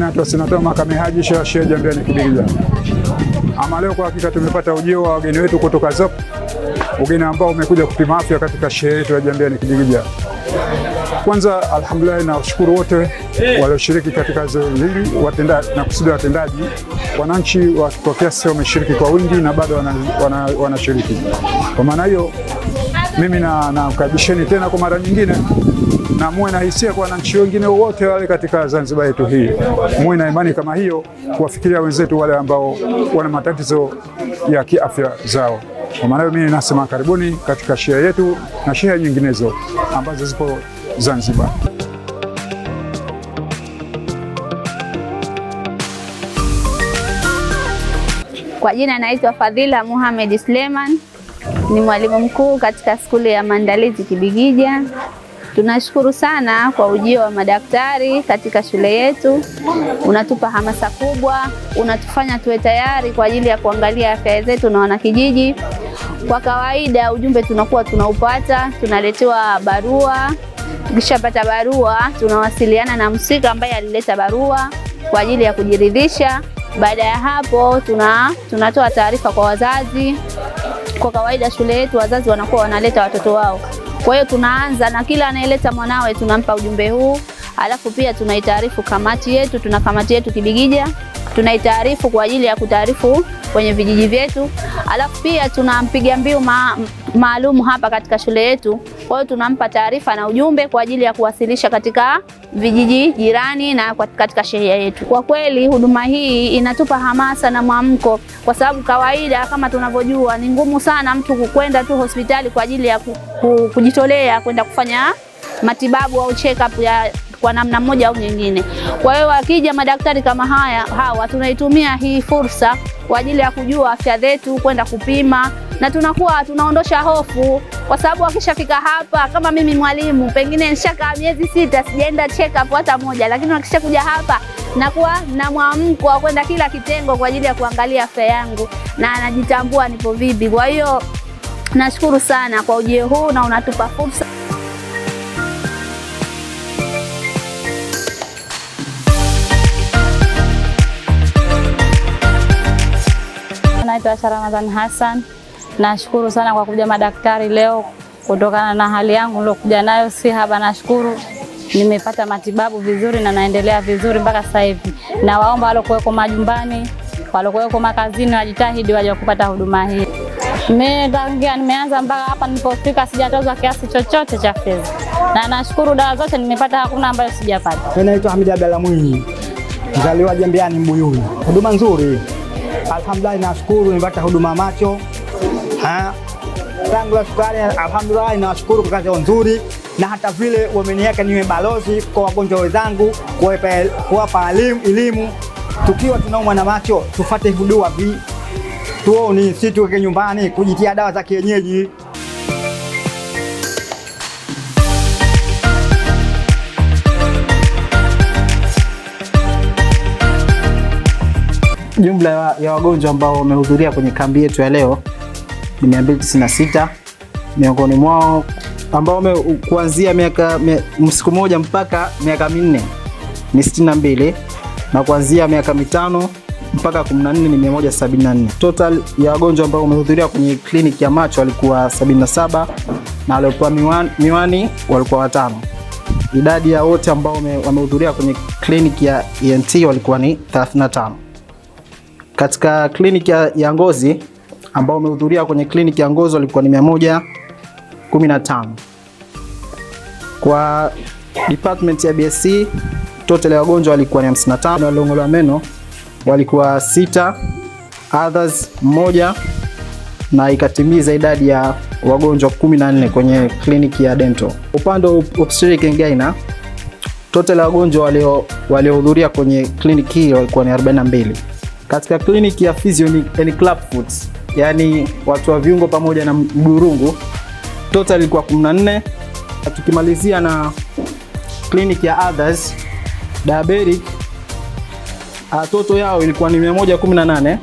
naitwa Senator Makame Haji Sheikh Jambiani Kibigija. Ama leo kwa hakika tumepata ujio wa wageni wetu kutoka ZOP, wageni ambao umekuja kupima afya katika sherehe yetu ya Jambiani Kibigija. Kwanza alhamdulillah, na washukuru wote walioshiriki katika zoezi hili, watendaji na kusudi watendaji, wananchi kwa kiasi wameshiriki kwa wingi na bado wanashiriki. Kwa maana hiyo mimi nakaribisheni tena kwa mara nyingine, na muwe na hisia kwa wananchi wengine wote wale katika Zanzibar yetu hii. Muwe na imani kama hiyo kuwafikiria wenzetu wale ambao wana matatizo ya kiafya zao. Kwa maana hiyo mimi nasema karibuni katika sherehe yetu na sherehe nyinginezo ambazo zipo Zanzibar. Kwa jina naitwa Fadhila Mohamed Suleiman, ni mwalimu mkuu katika skuli ya Maandalizi Kibigija. Tunashukuru sana kwa ujio wa madaktari katika shule yetu. Unatupa hamasa kubwa, unatufanya tuwe tayari kwa ajili ya kuangalia afya zetu na wanakijiji. Kwa kawaida ujumbe tunakuwa tunaupata, tunaletewa barua. Tukishapata barua tunawasiliana na msika ambaye alileta barua kwa ajili ya kujiridhisha. Baada ya hapo tunatoa taarifa kwa wazazi. Kwa kawaida shule yetu wazazi wanakuwa wanaleta watoto wao. Kwa hiyo tunaanza na kila anayeleta mwanawe tunampa ujumbe huu. Alafu pia tunaitaarifu kamati yetu, tuna kamati yetu Kibigija. Tunaitaarifu kwa ajili ya kutaarifu kwenye vijiji vyetu. Alafu pia tunampiga mbiu maalum hapa katika shule yetu. Kwa hiyo tunampa taarifa na ujumbe kwa ajili ya kuwasilisha katika vijiji jirani na katika shehia yetu. Kwa kweli huduma hii inatupa hamasa na mwamko, kwa sababu kawaida kama tunavyojua ni ngumu sana mtu kwenda tu hospitali kwa ajili ya kujitolea kwenda kufanya matibabu au check up kwa namna moja au nyingine. Kwa hiyo wakija madaktari kama hawa tunaitumia hii fursa kwa ajili ya kujua afya zetu, kwenda kupima, na tunaondosha hofu, kwa sababu wakishafika hapa, kama mimi mwalimu pengine nishakaa miezi 6 sijaenda check up hata moja, lakini wakishakuja hapa nakuwa na mwamko wa kwenda kila kitengo kwa ajili ya kuangalia afya yangu na anajitambua nipo vipi. Kwa hiyo nashukuru sana kwa ujio huu na unatupa fursa. Naitwa Ramadhan Hassan. Nashukuru sana kwa kuja madaktari leo, kutokana na hali yangu nilokuja nayo si haba. Nashukuru nimepata matibabu vizuri na naendelea vizuri mpaka sasa hivi. Na waomba walokuweko majumbani, walokuweko makazini wajitahidi waje kupata huduma hii. Nimeanza mpaka hapa nilipofika sijatozwa kiasi chochote cha fedha. Na nashukuru dawa zote nimepata, hakuna ambayo sijapata. Mimi naitwa Hamid Abdalla Mwinyi, mzaliwa Jambiani Mbuyuni. Huduma nzuri. Alhamdulillah, nashukuru nimepata huduma macho. Tangu la shukrani, alhamdulillah, nashukuru kwa kazi nzuri, na hata vile wameniweka niwe balozi kwa wagonjwa wenzangu, kuwapa elimu. Tukiwa tunaumwa na macho tufuate huduma tuoni, si tuweke nyumbani kujitia dawa za kienyeji. Jumla ya wagonjwa ambao wamehudhuria kwenye kambi yetu ya leo ni 296. Miongoni mwao ambao kuanzia siku moja mpaka miaka 4 ni 62, na kuanzia miaka 5 mpaka 14 ni 174. Total ya wagonjwa ambao wamehudhuria kwenye kliniki ya macho walikuwa 77, na waliopewa miwani walikuwa 5. Idadi ya wote ambao wamehudhuria kwenye kliniki ya ENT walikuwa ni 35. Katika kliniki ya ngozi ambao wamehudhuria kwenye kliniki ya ngozi walikuwa ni 115. Kwa department ya BSc total ya wagonjwa walikuwa ni 55, na waliong'olewa meno walikuwa 6, others 1, na ikatimiza idadi ya wagonjwa 14 kwenye kliniki ya dental. Upande wa obstetric and gynae total ya wagonjwa waliohudhuria kwenye kliniki hii walikuwa ni 42. Katika kliniki ya physio and club foods, yani watu wa viungo pamoja na mgurungu, total ilikuwa 14. Tukimalizia na kliniki ya others diabetic, total yao ilikuwa ni 118.